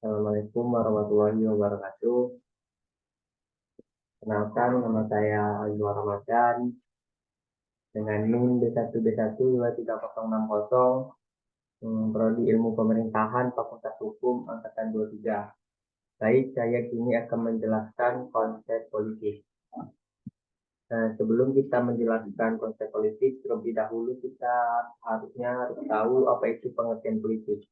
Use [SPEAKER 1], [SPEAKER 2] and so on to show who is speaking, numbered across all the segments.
[SPEAKER 1] Assalamualaikum warahmatullahi wabarakatuh. Kenalkan, nama saya Azwar Ramadan dengan NIM B1B1 23060, Prodi Ilmu Pemerintahan Fakultas Hukum Angkatan 23. Baik, saya kini akan menjelaskan konsep politik. Sebelum kita menjelaskan konsep politik, terlebih dahulu kita harus tahu apa itu pengertian politik.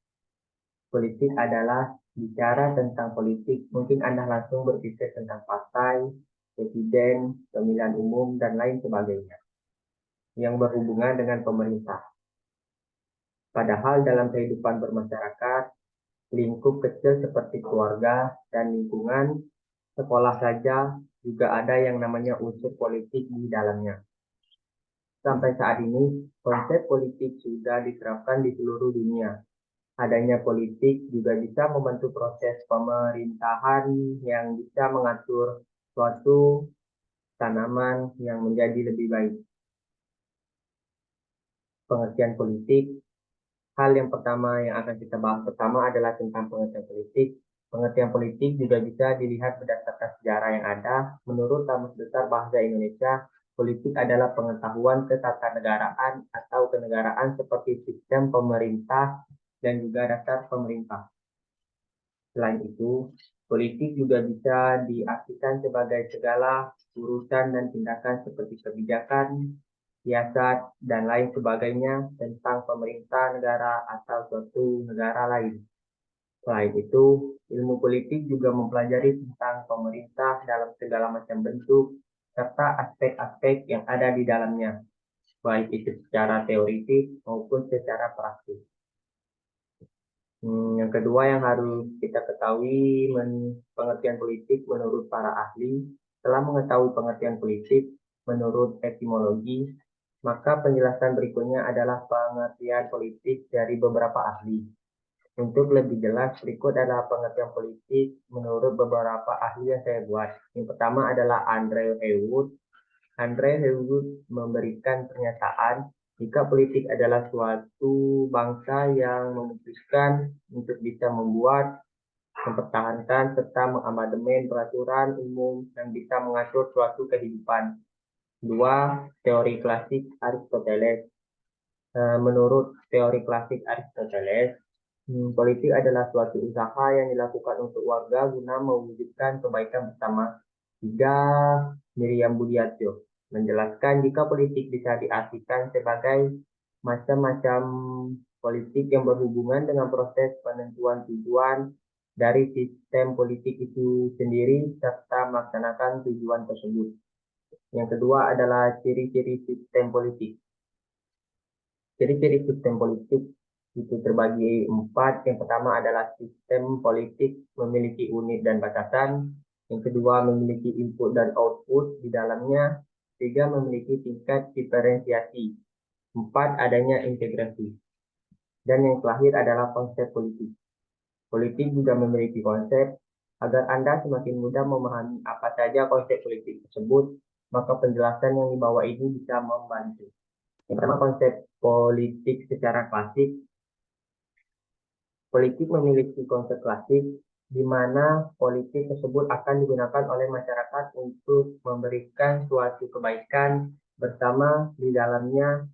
[SPEAKER 1] Politik adalah bicara tentang politik. Mungkin Anda langsung berpikir tentang partai, presiden, pemilihan umum, dan lain sebagainya yang berhubungan dengan pemerintah. Padahal dalam kehidupan bermasyarakat, lingkup kecil seperti keluarga dan lingkungan sekolah saja juga ada yang namanya unsur politik di dalamnya. Sampai saat ini, konsep politik sudah diterapkan di seluruh dunia. Adanya politik juga bisa membantu proses pemerintahan yang bisa mengatur suatu tanaman yang menjadi lebih baik. Pengertian politik, hal yang pertama yang akan kita bahas pertama adalah tentang pengertian politik. Pengertian politik juga bisa dilihat berdasarkan sejarah yang ada. Menurut Kamus Besar Bahasa Indonesia, politik adalah pengetahuan ketatanegaraan atau kenegaraan seperti sistem pemerintah dan juga dasar pemerintah. Selain itu, politik juga bisa diartikan sebagai segala urusan dan tindakan seperti kebijakan, siasat, dan lain sebagainya tentang pemerintah negara atau suatu negara lain. Selain itu, ilmu politik juga mempelajari tentang pemerintah dalam segala macam bentuk serta aspek-aspek yang ada di dalamnya, baik itu secara teoritis maupun secara praktis. Yang kedua yang harus kita ketahui pengertian politik menurut para ahli. Setelah mengetahui pengertian politik menurut etimologi, maka penjelasan berikutnya adalah pengertian politik dari beberapa ahli. Untuk lebih jelas, berikut adalah pengertian politik menurut beberapa ahli yang saya buat. Yang pertama adalah Andre Heywood. Andre Heywood memberikan pernyataan jika politik adalah suatu bangsa yang memutuskan untuk bisa membuat, mempertahankan, serta mengamandemen peraturan umum yang bisa mengatur suatu kehidupan. Dua, teori klasik Aristoteles. Menurut teori klasik Aristoteles, politik adalah suatu usaha yang dilakukan untuk warga guna mewujudkan kebaikan bersama. Tiga, Miriam Budiatyo menjelaskan jika politik bisa diartikan sebagai macam-macam politik yang berhubungan dengan proses penentuan tujuan dari sistem politik itu sendiri serta melaksanakan tujuan tersebut. Yang kedua adalah ciri-ciri sistem politik. Ciri-ciri sistem politik itu terbagi empat. Yang pertama adalah sistem politik memiliki unit dan batasan. Yang kedua memiliki input dan output di dalamnya. Tiga memiliki tingkat diferensiasi. Empat adanya integrasi. Dan yang terakhir adalah konsep politik. Politik juga memiliki konsep. Agar Anda semakin mudah memahami apa saja konsep politik tersebut, maka penjelasan yang di bawah ini bisa membantu. Yang pertama, konsep politik secara klasik. Politik memiliki konsep klasik di mana politik tersebut akan digunakan oleh masyarakat untuk memberikan suatu kebaikan bersama, di dalamnya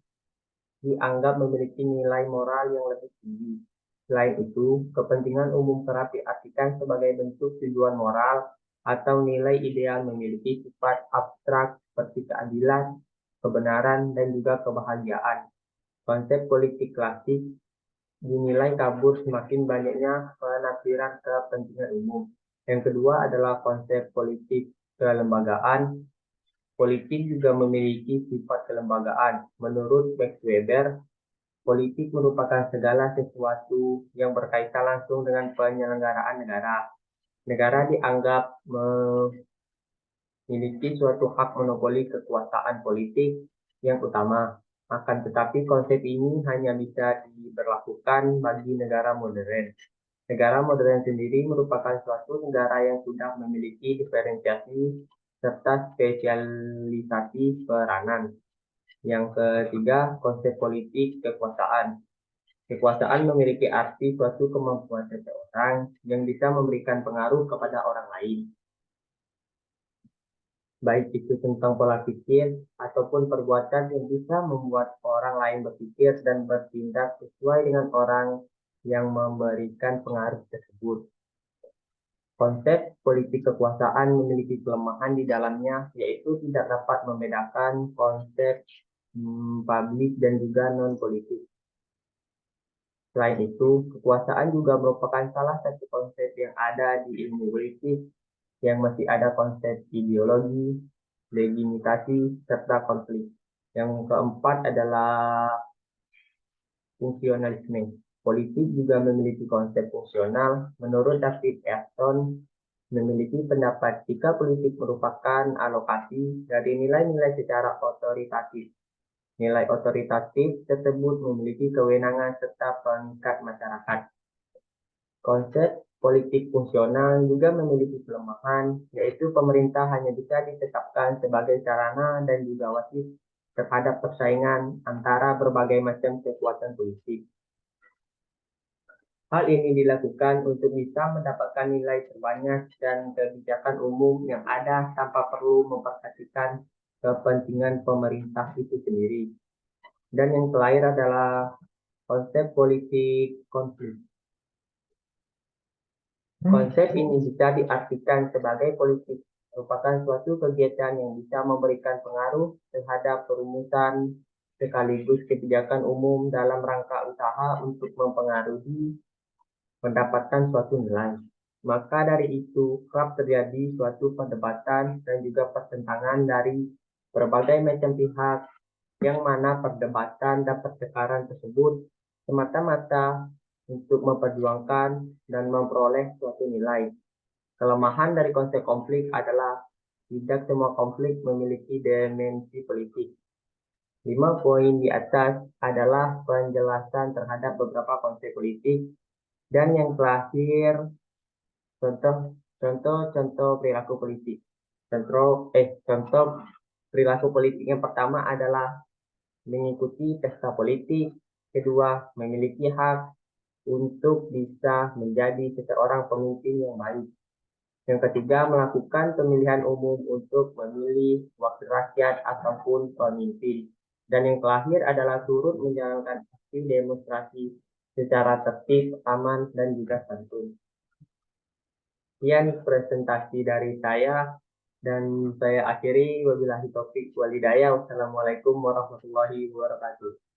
[SPEAKER 1] dianggap memiliki nilai moral yang lebih tinggi. Selain itu, kepentingan umum kerap diartikan sebagai bentuk tujuan moral atau nilai ideal memiliki sifat abstrak seperti keadilan, kebenaran, dan juga kebahagiaan. Konsep politik klasik dinilai kabur semakin banyaknya penafsiran kepentingan umum. Yang kedua adalah konsep politik kelembagaan. Politik juga memiliki sifat kelembagaan. Menurut Max Weber, politik merupakan segala sesuatu yang berkaitan langsung dengan penyelenggaraan negara. Negara dianggap memiliki suatu hak monopoli kekuasaan politik yang utama. Akan tetapi konsep ini hanya bisa diberlakukan bagi negara modern. Negara modern sendiri merupakan suatu negara yang sudah memiliki diferensiasi serta spesialisasi peranan. Yang ketiga, konsep politik kekuasaan. Kekuasaan memiliki arti suatu kemampuan seseorang yang bisa memberikan pengaruh kepada orang lain, baik itu tentang pola pikir ataupun perbuatan yang bisa membuat orang lain berpikir dan bertindak sesuai dengan orang yang memberikan pengaruh tersebut. Konsep politik kekuasaan memiliki kelemahan di dalamnya, yaitu tidak dapat membedakan konsep publik dan juga non-politik. Selain itu, kekuasaan juga merupakan salah satu konsep yang ada di ilmu politik, yang masih ada konsep ideologi, legitimasi, serta konflik. Yang keempat adalah fungsionalisme. Politik juga memiliki konsep fungsional. Menurut David Easton, memiliki pendapat jika politik merupakan alokasi dari nilai-nilai secara otoritatif. Nilai otoritatif tersebut memiliki kewenangan serta pengikat masyarakat. Konsep politik fungsional juga memiliki kelemahan, yaitu pemerintah hanya bisa ditetapkan sebagai sarana dan juga wasit terhadap persaingan antara berbagai macam kekuatan politik. Hal ini dilakukan untuk bisa mendapatkan nilai terbanyak dan kebijakan umum yang ada tanpa perlu memperhatikan kepentingan pemerintah itu sendiri. Dan yang terakhir adalah konsep politik konflik. Konsep ini bisa diartikan sebagai politik, merupakan suatu kegiatan yang bisa memberikan pengaruh terhadap perumusan sekaligus kebijakan umum dalam rangka usaha untuk mempengaruhi mendapatkan suatu nilai. Maka dari itu, kerap terjadi suatu perdebatan dan juga pertentangan dari berbagai macam pihak, yang mana perdebatan dan pertengkaran tersebut semata-mata untuk memperjuangkan dan memperoleh suatu nilai. Kelemahan dari konsep konflik adalah tidak semua konflik memiliki dimensi politik. 5 poin di atas adalah penjelasan terhadap beberapa konsep politik, dan yang terakhir contoh perilaku politik. Contoh perilaku politik yang pertama adalah mengikuti pesta politik, kedua memiliki hak untuk bisa menjadi seseorang pemimpin yang baik. Yang ketiga, melakukan pemilihan umum untuk memilih wakil rakyat ataupun pemimpin. Dan yang terakhir adalah turut menjalankan aksi demonstrasi secara tertib, aman, dan juga santun. Sekian presentasi dari saya, dan saya akhiri wabillahi taufik wal hidayah. Wassalamualaikum warahmatullahi wabarakatuh.